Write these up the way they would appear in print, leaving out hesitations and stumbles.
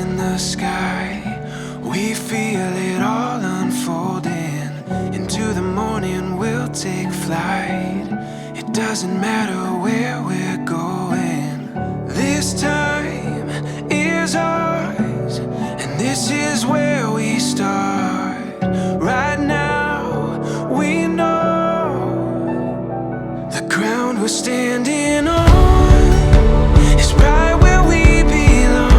in the sky. We feel it all unfolding. Into the morning we'll take flight. It doesn't matter where we're going. This time is ours, and this is where we start. Right now we know the ground we're standing on is right where we belong.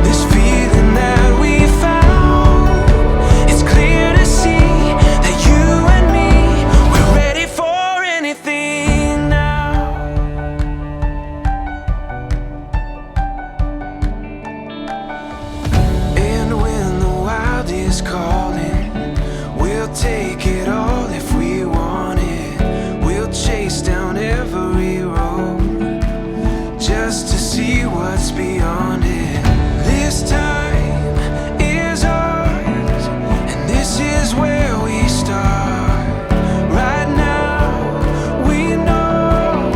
This feeling that we found, it's clear to see that you and me, we're ready for anything now. And when the wild is calling, we'll take it all if we want it. We'll chase down every road just to see what's beyond it. This time is ours, and this is where we start. Right now we know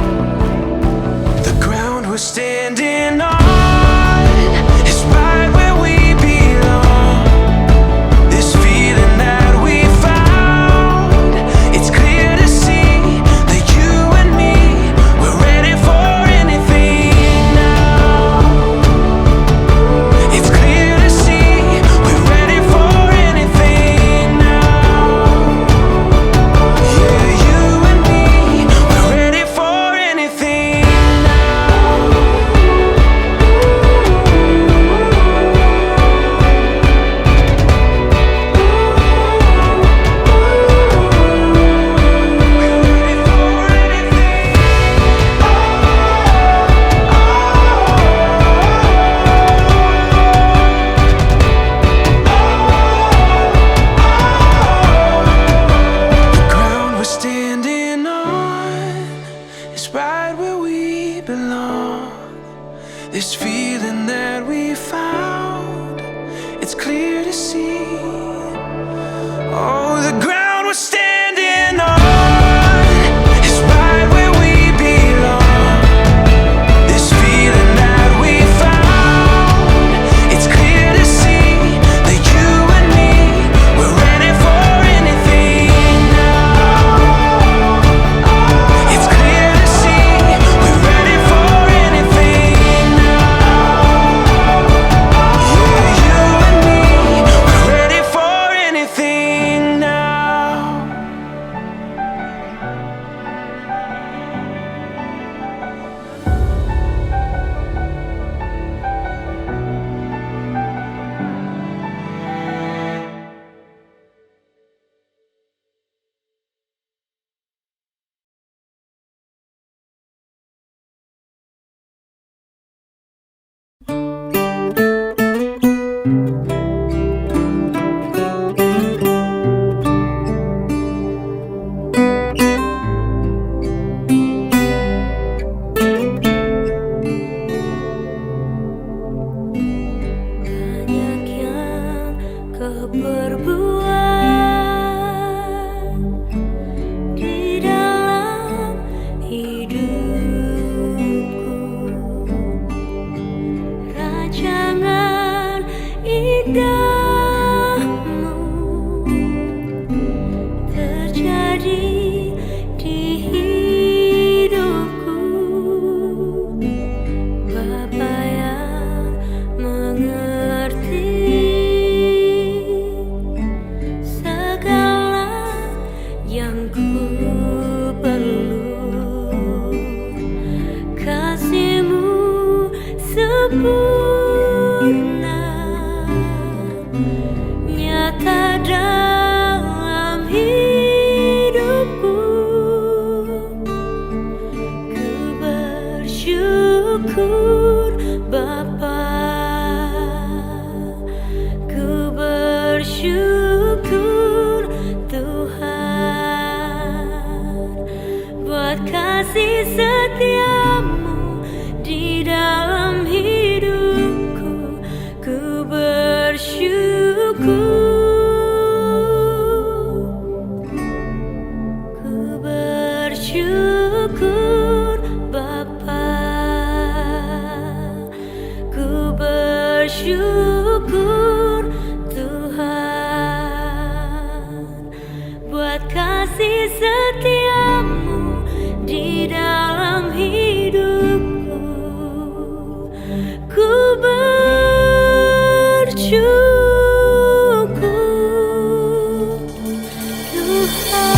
the ground we're standing on is right where we belong. This feeling that we found, it's clear to see that you and me, we're ready for anything now. It's clear to see we're ready for anything now. Yeah, you and me, we're ready for anything now. The ground we're standing on is right where we belong. This feeling that we found, it's clear to see. Oh, the ground we're standing on is right where we belong. This feeling that we found, it's clear to see that you and me, we're ready for anything now. It's clear to see we're ready for anything now. Yeah, you and me, we're ready for anything now. Banyak yang kau perbuat di dalam hidupku, rancangan indahmu terjadi di hidupku. Bapa yang mengerti bersyukur Tuhan buat kasih setiamu di dalam hidupku. Ku bersyukur Tuhan.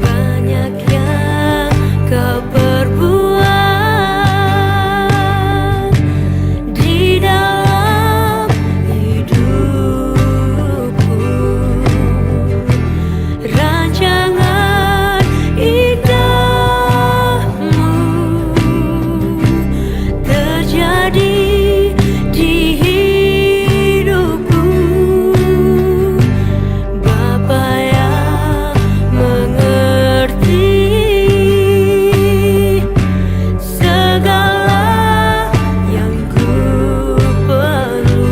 Banyak yang kau perbuat di dalam hidupku. Rancangan indahmu terjadi di hidupku. Bapa yang mengerti segala yang ku perlu,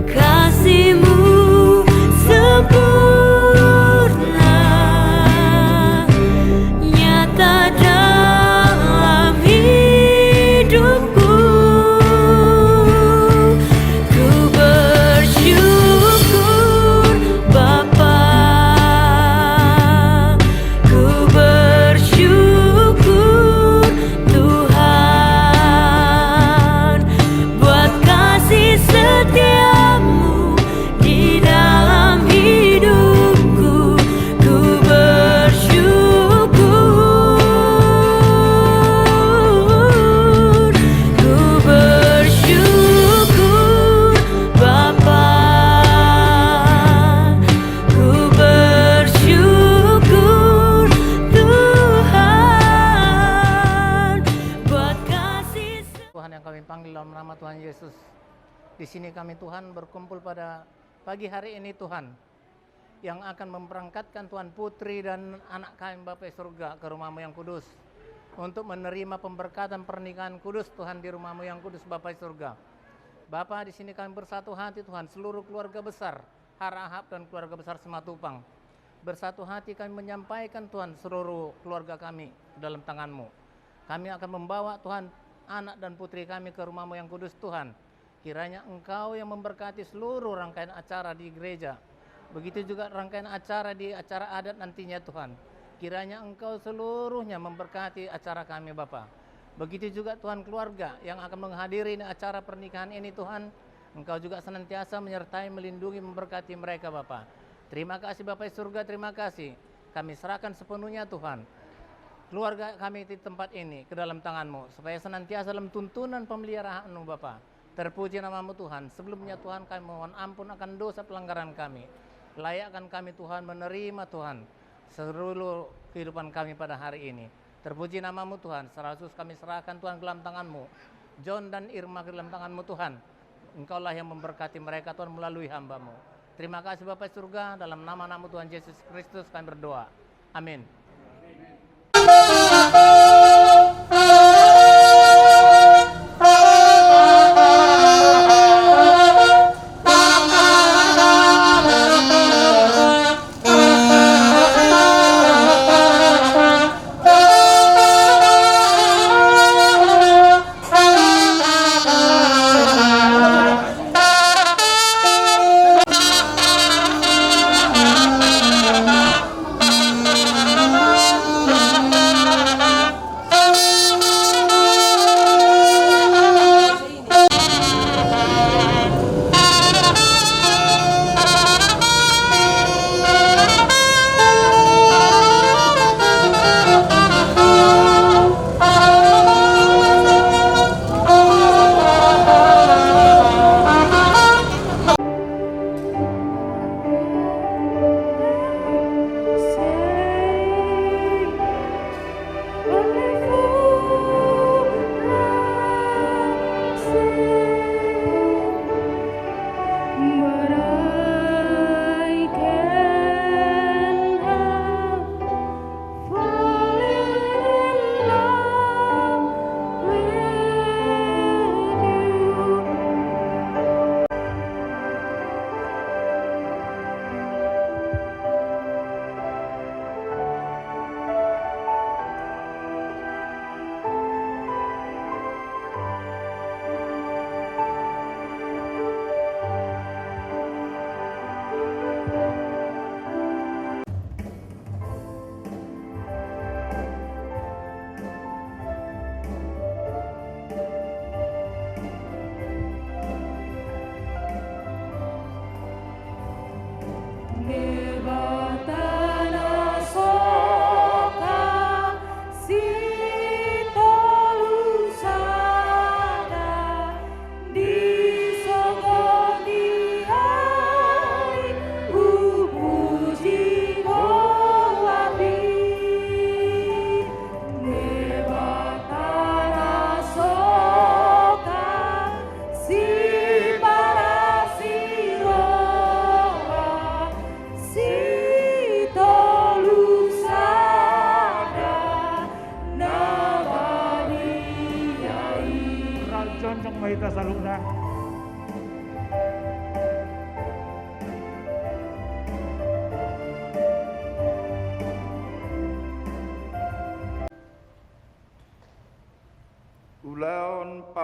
kasih-Mu sempurna nyata dalam hidupku. Ku bersyukur Bapa, ku bersyukur Tuhan buat kasih setiamu di dalam hidupku. Ku bersyukur Bapa, ku bersyukur Tuhan buat kasih Tuhan yang kami panggil dalam nama Tuhan Yesus. Di sini kami Tuhan berkumpul pada pagi hari ini Tuhan, yang akan memberangkatkan Tuhan putri dan anak kami Bapa surga ke rumah-Mu yang kudus untuk menerima pemberkatan pernikahan kudus Tuhan di rumah-Mu yang kudus Bapa surga. Bapa, di sini kami bersatu hati Tuhan, seluruh keluarga besar Harahap dan keluarga besar Sematupang. Bersatu hati kami menyampaikan Tuhan seluruh keluarga kami dalam tangan-Mu. Kami akan membawa Tuhan anak dan putri kami ke rumah-Mu yang kudus Tuhan. Kiranya Engkau yang memberkati seluruh rangkaian acara di gereja. Begitu juga rangkaian acara di acara adat nantinya Tuhan. Kiranya Engkau seluruhnya memberkati acara kami Bapa. Begitu juga Tuhan keluarga yang akan menghadiri acara pernikahan ini Tuhan. Engkau juga senantiasa menyertai, melindungi, memberkati mereka Bapa. Terima kasih Bapa surga, terima kasih. Kami serahkan sepenuhnya Tuhan keluarga kami di tempat ini ke dalam tangan-Mu, supaya senantiasa dalam tuntunan pemeliharaan-Mu Bapa. Terpuji nama-Mu Tuhan. Sebelumnya Tuhan kami mohon ampun akan dosa pelanggaran kami. Layakkan kami Tuhan menerima Tuhan seluruh kehidupan kami pada hari ini. Terpuji nama-Mu Tuhan. Secara khusus kami serahkan Tuhan ke dalam tangan-Mu. John dan Irma ke dalam tangan-Mu Tuhan. Engkaulah yang memberkati mereka Tuhan melalui hamba-Mu. Terima kasih Bapa surga, dalam nama-Mu Tuhan Yesus Kristus kami berdoa. Amin.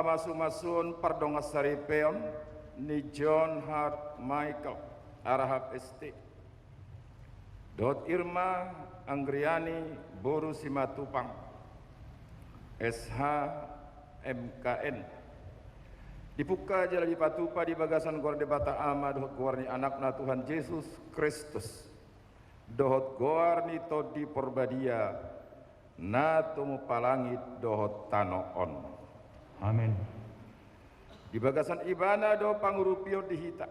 pamasumasun pardongas saripeon ni John Hart Michael Arahap ST. Dot Irma Anggriani Boru Simatupang SH MKN. Dibuka jala dipatupa di bagasan gor debata ama dohot goar ni anakna Tuhan Yesus Kristus. Dohot goar ni todi porbadia na tumu palangit dohot tanoon. Amin. Di bagasan ibana do pangurupio dihita.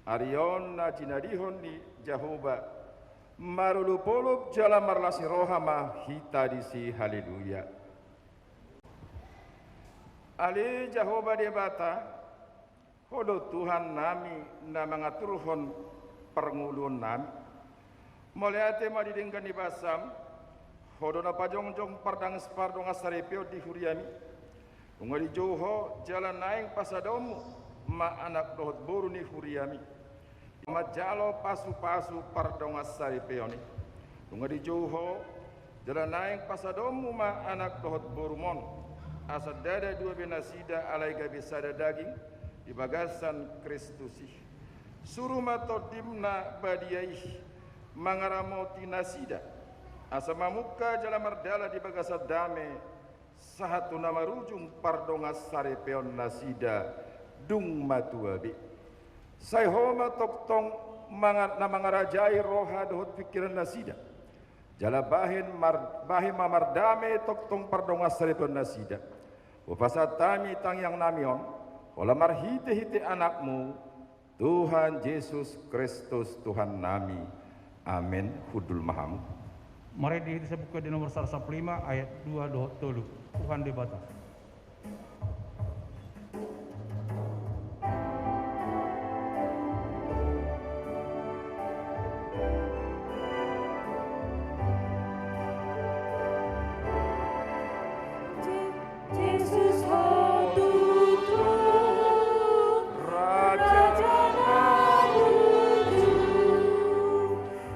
Arion na jinadihon di Jehovah. Marulupulup jala marlasi rohama hita disi haleluya. Ali Jehovah debata hodo Tuhan nami na mengaturhon perngulun nami. Moliate ma didengkan di basam hodo na pajongjong pardang pardonga sarepio di huriami. Unga di joho jalan naing pasadomu ma anak dohot boru ni huriami. Majalo pasu-pasu pardonga saripeoni. Unga di joho jalan naing pasadomu ma anak dohot borumon. Asad dada dua benasida alai gabi sada daging di bagasan Kristusi. Suruh matodimna badiai mangaramoti nasida. Asa mamuka jala mardala di bagasan dame sahatu nama rujung pardonga sarepeon nasida dung matuabi. Sai homa toktong mangarajai roha dohot pikiran nasida. Jala bahin mamardame toktong pardonga sarepeon nasida. Upasatami tang yang namion, ola marhite-hite anakmu, Tuhan Yesus Kristus Tuhan nami. Amin. Hudul mahamu. Mari disebutkan di nomor 115 ayat 2 dohot tolu. Tuhan debata. Yesus hoduku Raja Naruju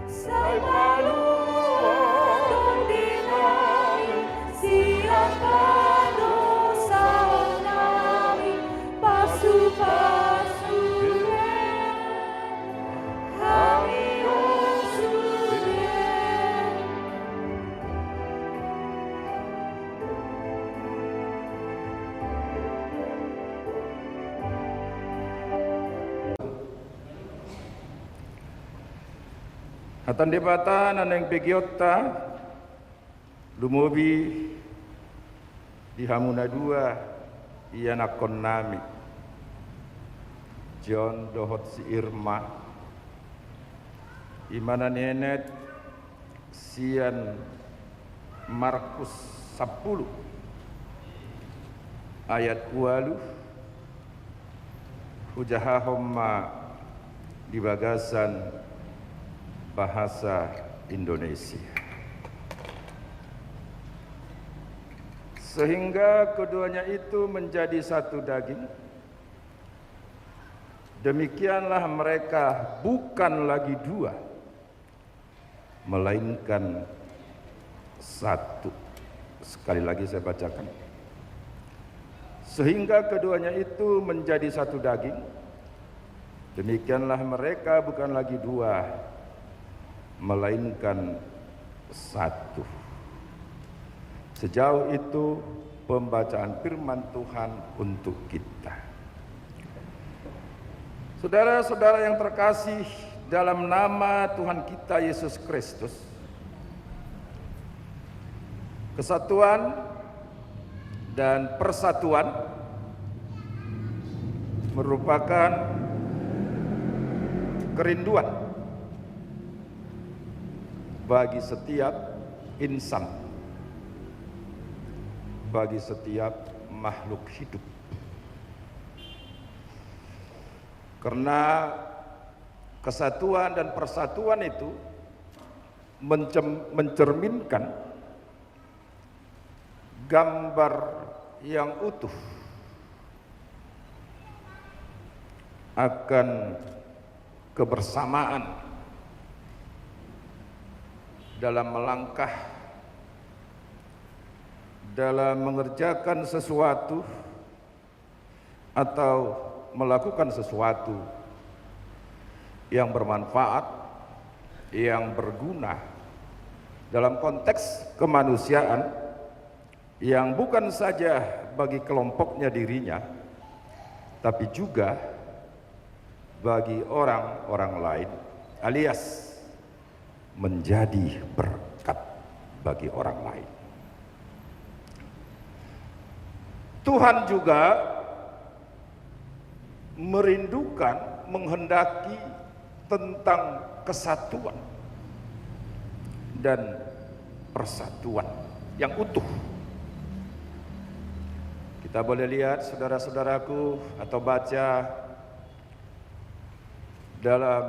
Sai paluon dinai siapa dosa nami pasu-pasu kami dosuye. Hatan debata naneng begiota lumubi di hamuna dua iya nakon nami John dohot si Irma imana nenet sian Markus 10 ayat 20 hujahahomma di bagasan bahasa Indonesia. Sehingga keduanya itu menjadi satu daging. Demikianlah mereka bukan lagi dua, melainkan satu. Sekali lagi saya bacakan. Sehingga keduanya itu menjadi satu daging. Demikianlah mereka bukan lagi dua, melainkan satu. Sejauh itu pembacaan firman Tuhan untuk kita. Saudara-saudara yang terkasih, dalam nama Tuhan kita Yesus Kristus, kesatuan dan persatuan merupakan kerinduan bagi setiap insan, bagi setiap makhluk hidup. Karena kesatuan dan persatuan itu mencerminkan gambar yang utuh akan kebersamaan dalam melangkah, dalam mengerjakan sesuatu atau melakukan sesuatu yang bermanfaat, yang berguna dalam konteks kemanusiaan, yang bukan saja bagi kelompoknya dirinya, tapi juga bagi orang-orang lain, alias menjadi berkat bagi orang lain. Tuhan juga merindukan, menghendaki tentang kesatuan dan persatuan yang utuh. Kita boleh lihat, saudara-saudaraku, atau baca dalam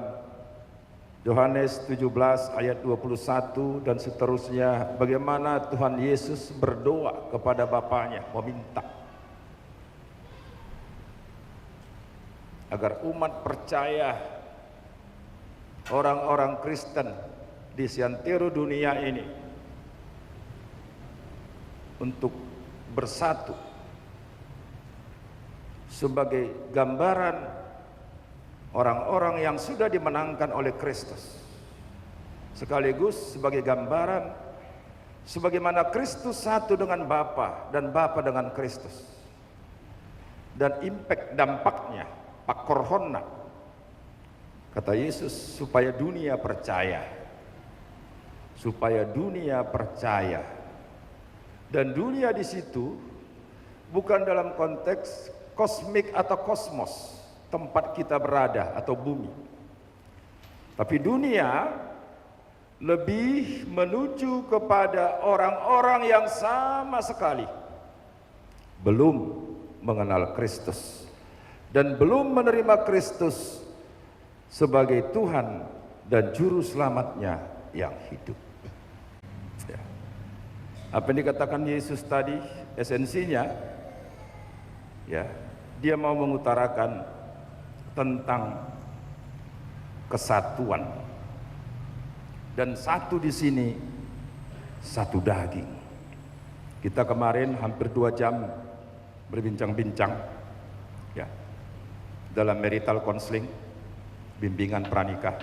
Yohanes 17 ayat 21 dan seterusnya, bagaimana Tuhan Yesus berdoa kepada Bapanya, meminta agar umat percaya, orang-orang Kristen di seantero dunia ini untuk bersatu sebagai gambaran orang-orang yang sudah dimenangkan oleh Kristus, sekaligus sebagai gambaran sebagaimana Kristus satu dengan Bapa dan Bapa dengan Kristus, dan impact dampaknya pakorhonna, kata Yesus, supaya dunia percaya, supaya dunia percaya. Dan dunia di situ bukan dalam konteks kosmik atau kosmos, tempat kita berada atau bumi, tapi dunia lebih menuju kepada orang-orang yang sama sekali belum mengenal Kristus dan belum menerima Kristus sebagai Tuhan dan Juru Selamatnya yang hidup. Ya. Apa yang dikatakan Yesus tadi, esensinya, ya, dia mau mengutarakan tentang kesatuan, dan satu di sini satu daging. Kita kemarin hampir 2 jam berbincang-bincang, ya, dalam marital counseling, bimbingan pranikah.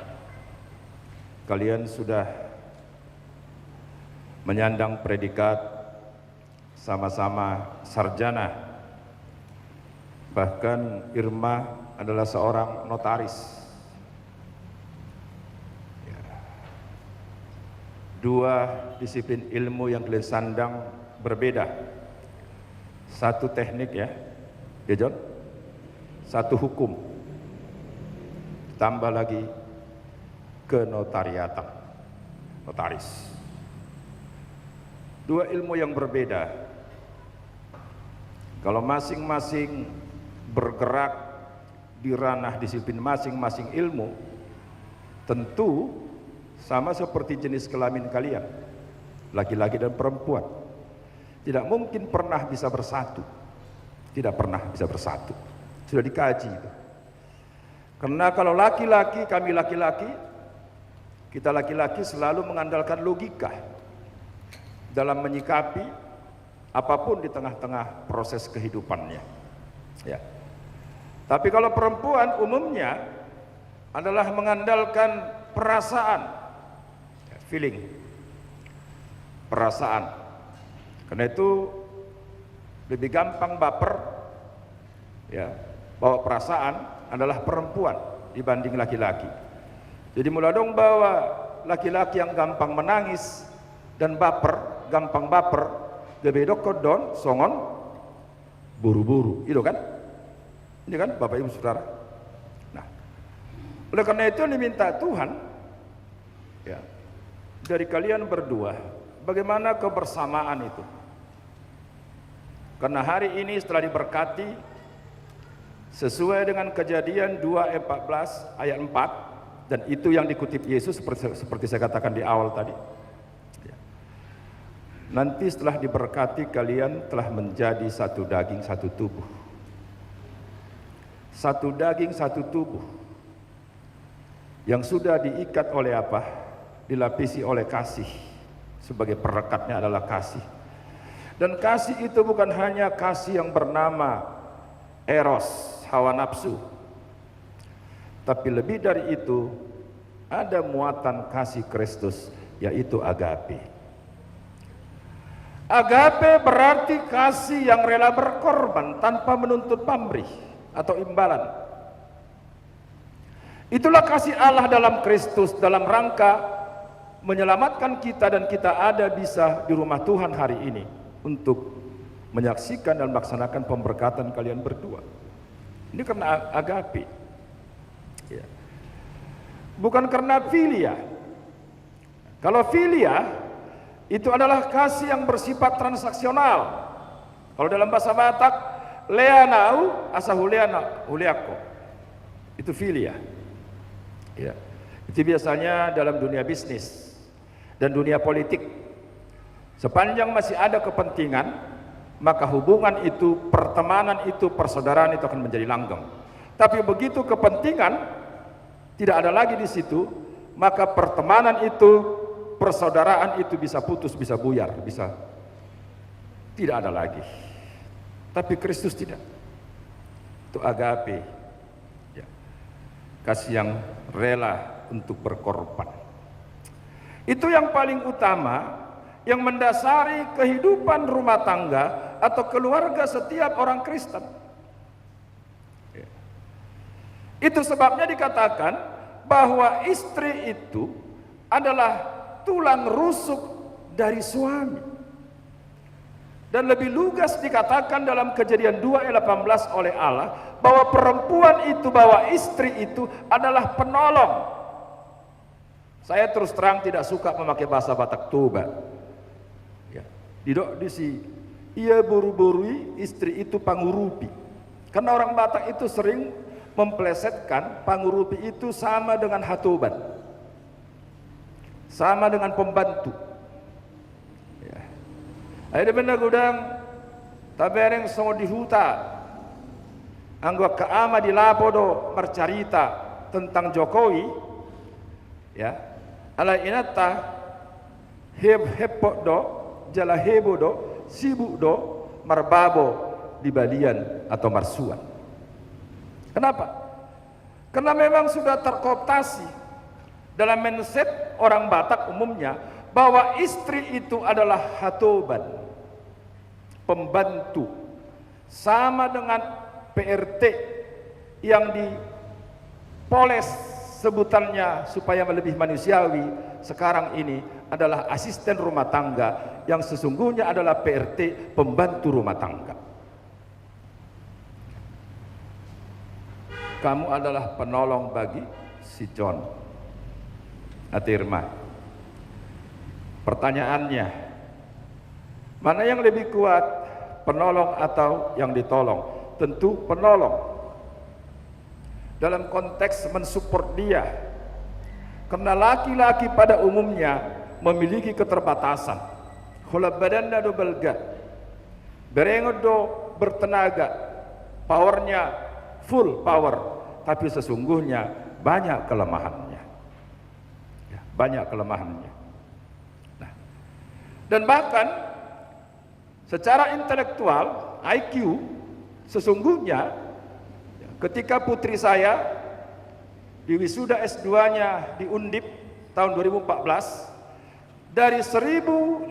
Kalian sudah menyandang predikat sama-sama sarjana, bahkan Irma adalah seorang notaris. Ya. 2 disiplin ilmu yang kalian sandang berbeda. Satu teknik, ya John, satu hukum, tambah lagi kenotariatan, notaris. 2 ilmu yang berbeda. Kalau masing-masing bergerak di ranah disiplin masing-masing ilmu, tentu sama seperti jenis kelamin kalian, laki-laki dan perempuan, tidak mungkin pernah bisa bersatu. Tidak pernah bisa bersatu. Sudah dikaji itu. Karena kalau laki-laki, kami laki-laki, kita laki-laki selalu mengandalkan logika dalam menyikapi apapun di tengah-tengah proses kehidupannya. Ya. Tapi kalau perempuan umumnya adalah mengandalkan perasaan, feeling, perasaan. Karena itu lebih gampang baper, ya, bawa perasaan adalah perempuan dibanding laki-laki. Jadi mulai dong bahwa laki-laki yang gampang menangis dan baper, gampang baper, gebedok kodon, songon, buru-buru, itu kan? Ini kan Bapak Ibu Saudara. Nah, oleh karena itu diminta Tuhan, ya, dari kalian berdua, bagaimana kebersamaan itu? Karena hari ini setelah diberkati sesuai dengan Kejadian 2:14 ayat 4, dan itu yang dikutip Yesus seperti saya katakan di awal tadi. Nanti setelah diberkati kalian telah menjadi satu daging satu tubuh. Satu daging satu tubuh yang sudah diikat oleh apa? Dilapisi oleh kasih. Sebagai perekatnya adalah kasih. Dan kasih itu bukan hanya kasih yang bernama eros, hawa nafsu. Tapi lebih dari itu, ada muatan kasih Kristus, yaitu agape. Agape berarti kasih yang rela berkorban tanpa menuntut pamrih atau imbalan. Itulah kasih Allah dalam Kristus dalam rangka menyelamatkan kita, dan kita ada bisa di rumah Tuhan hari ini untuk menyaksikan dan melaksanakan pemberkatan kalian berdua. Ini karena agape, ya. Bukan karena filia. Kalau filia itu adalah kasih yang bersifat transaksional. Kalau dalam bahasa Batak, leanau asahuleana huliako, itu filia. Ya. Itu biasanya dalam dunia bisnis dan dunia politik. Sepanjang masih ada kepentingan, maka hubungan itu, pertemanan itu, persaudaraan itu akan menjadi langgeng. Tapi begitu kepentingan tidak ada lagi di situ, maka pertemanan itu, persaudaraan itu bisa putus, bisa buyar, bisa tidak ada lagi. Tapi Kristus tidak. Itu agape, ya. Kasih yang rela untuk berkorban. Itu yang paling utama, yang mendasari kehidupan rumah tangga atau keluarga setiap orang Kristen. Ya. Itu sebabnya dikatakan bahwa istri itu adalah tulang rusuk dari suami. Dan lebih lugas dikatakan dalam Kejadian 2 ayat 18 oleh Allah bahwa perempuan itu, bahwa istri itu adalah penolong. Saya terus terang tidak suka memakai bahasa Batak Toba. Ya. Di si ia buru-burui, istri itu pangurupi. Karena orang Batak itu sering memplesetkan pangurupi itu sama dengan hatoban, sama dengan pembantu. Ya. Ada benar gudang tabereng songo di huta, anggo keama di lapodo bercerita tentang Jokowi, ya, ala inata hepok do jala hebo do sibuk do marbabo di balian atau marsuan. Kenapa? Karena memang sudah terkooptasi dalam mindset orang Batak umumnya bahwa istri itu adalah hatoban, pembantu, sama dengan PRT yang dipoles sebutannya supaya lebih manusiawi. Sekarang ini adalah asisten rumah tangga, yang sesungguhnya adalah PRT, pembantu rumah tangga. Kamu adalah penolong bagi si John atau Irma. Pertanyaannya, mana yang lebih kuat, penolong atau yang ditolong? Tentu penolong, dalam konteks mensupport dia, karena laki-laki pada umumnya memiliki keterbatasan. Kalau badannya do belga, berengod do bertenaga, powernya full power, tapi sesungguhnya banyak kelemahannya, ya, banyak kelemahannya. Nah, dan bahkan secara intelektual IQ, sesungguhnya ketika putri saya di wisuda S2-nya di Undip tahun 2014, dari 1.700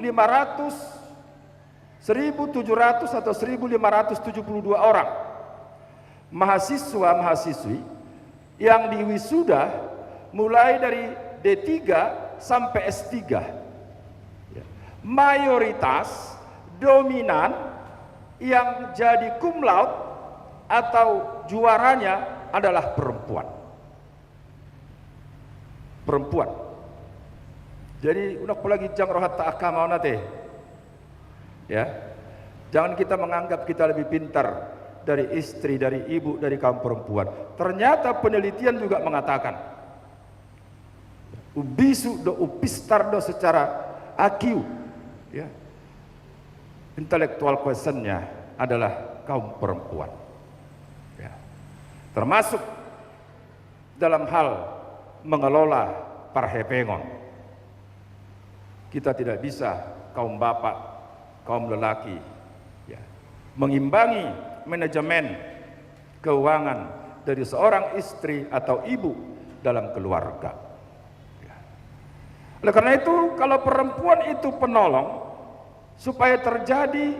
atau 1.572 orang mahasiswa-mahasiswi yang di wisuda mulai dari D3 sampai S3, ya, mayoritas dominan yang jadi cum laude atau juaranya adalah perempuan. Perempuan. Jadi unak lagi jang rohat ta'akama nate. Ya. Jangan kita menganggap kita lebih pintar dari istri, dari ibu, dari kaum perempuan. Ternyata penelitian juga mengatakan ubisu do upistar do secara IQ, ya, intelektual quotientnya adalah kaum perempuan, ya. Termasuk dalam hal mengelola parhepengon. Kita tidak bisa kaum bapak, kaum lelaki, ya, mengimbangi manajemen keuangan dari seorang istri atau ibu dalam keluarga. Oleh karena itu, kalau perempuan itu penolong supaya terjadi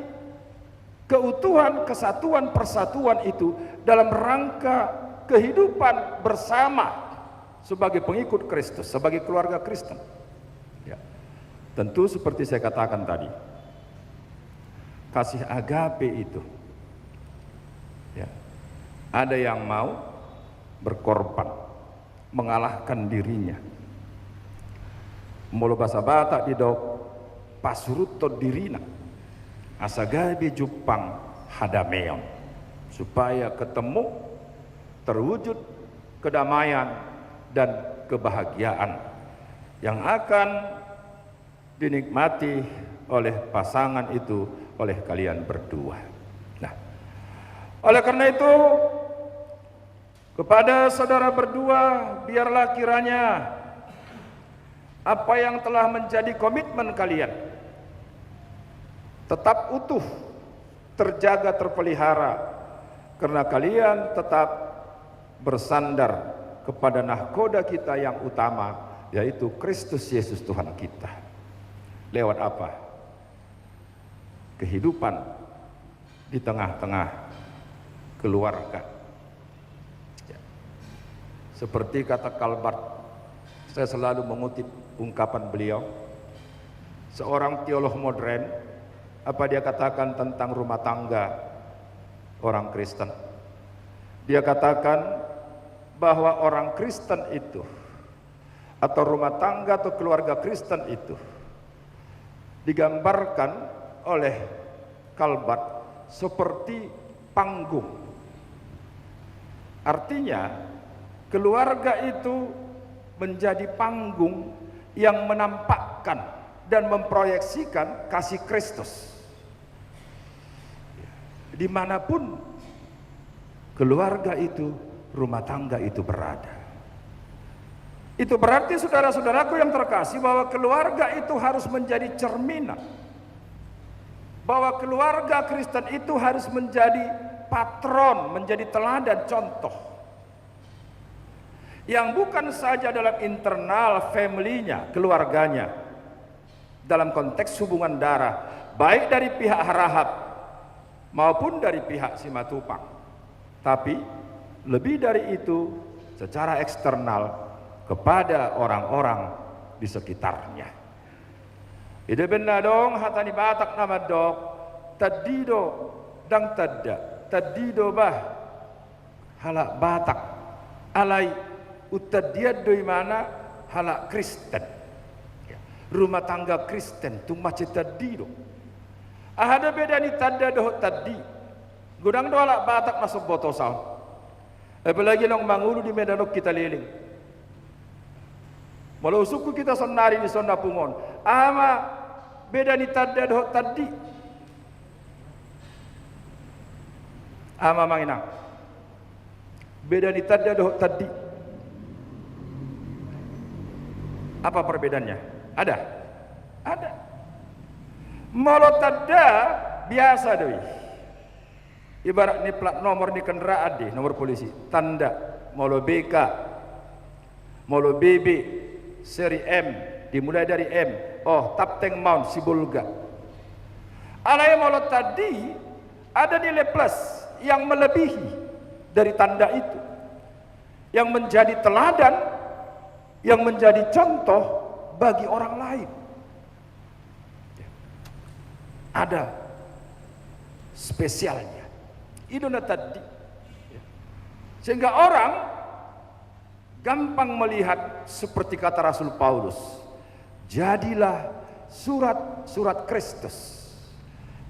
keutuhan, kesatuan, persatuan itu dalam rangka kehidupan bersama sebagai pengikut Kristus, sebagai keluarga Kristen. Ya. Tentu seperti saya katakan tadi, kasih agape itu, ya, ada yang mau berkorban, mengalahkan dirinya. Molo bahasa Batak di dok pasurutto dirina asagabe jupang hadameon, supaya ketemu terwujud kedamaian dan kebahagiaan yang akan dinikmati oleh pasangan itu, oleh kalian berdua. Nah, oleh karena itu kepada saudara berdua, biarlah kiranya apa yang telah menjadi komitmen kalian tetap utuh, terjaga, terpelihara, karena kalian tetap bersandar kepada nahkoda kita yang utama, yaitu Kristus Yesus Tuhan kita. Lewat apa? Kehidupan di tengah-tengah keluarga. Ya. Seperti kata Calvert, saya selalu mengutip ungkapan beliau, seorang teolog modern, apa dia katakan tentang rumah tangga orang Kristen? Dia katakan bahwa orang Kristen itu, atau rumah tangga atau keluarga Kristen itu, digambarkan oleh Calvert seperti panggung. Artinya keluarga itu menjadi panggung yang menampakkan dan memproyeksikan kasih Kristus. Dimanapun keluarga itu, rumah tangga itu berada. Itu berarti saudara-saudaraku yang terkasih, bahwa keluarga itu harus menjadi cerminan, bahwa keluarga Kristen itu harus menjadi patron, menjadi teladan, contoh, yang bukan saja dalam internal family-nya, keluarganya, dalam konteks hubungan darah, baik dari pihak Harahap maupun dari pihak Simatupang, tapi lebih dari itu secara eksternal kepada orang-orang di sekitarnya. Ide benar dong hatani Batak nama dok tadido dang tadido bah halak Batak alai utadiad doi mana halak Kristen, rumah tangga Kristen tu macet tadido. Ada beda ni tada doh tadi gudang do halak Batak masuk botosal. Apalagi nong mangulu di Medanok kita liling. Walau suku kita sonari di Sonda Pungon, ama beda ni tada doh tadi. Ama manginang. Beda ni tada doh tadi. Apa perbedaannya? Ada? Ada. Molo tada biasa doi. Ibarat ni plat nomor ni kendaraan deh, nomor polisi, tanda, molo BK, molo BB, seri M, dimulai dari M, oh Tapteng Mount Sibulga. Alai molo tadi ada nilai plus yang melebihi dari tanda itu, yang menjadi teladan, yang menjadi contoh bagi orang lain. Ada spesialnya. Iduna tadi, sehingga orang gampang melihat seperti kata Rasul Paulus, jadilah surat-surat Kristus,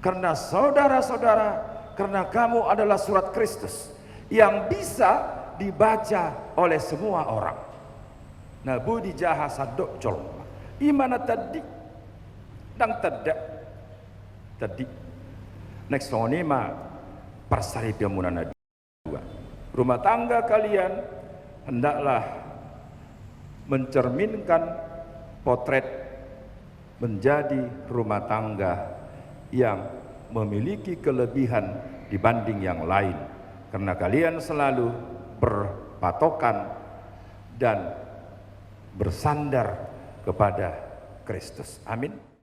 karena saudara-saudara, karena kamu adalah surat Kristus yang bisa dibaca oleh semua orang. Nah, budi jaha sadok jol imana tadi dan tadi next phonema Parsari Piamunana 2. Rumah tangga kalian hendaklah mencerminkan potret menjadi rumah tangga yang memiliki kelebihan dibanding yang lain, karena kalian selalu berpatokan dan bersandar kepada Kristus. Amin.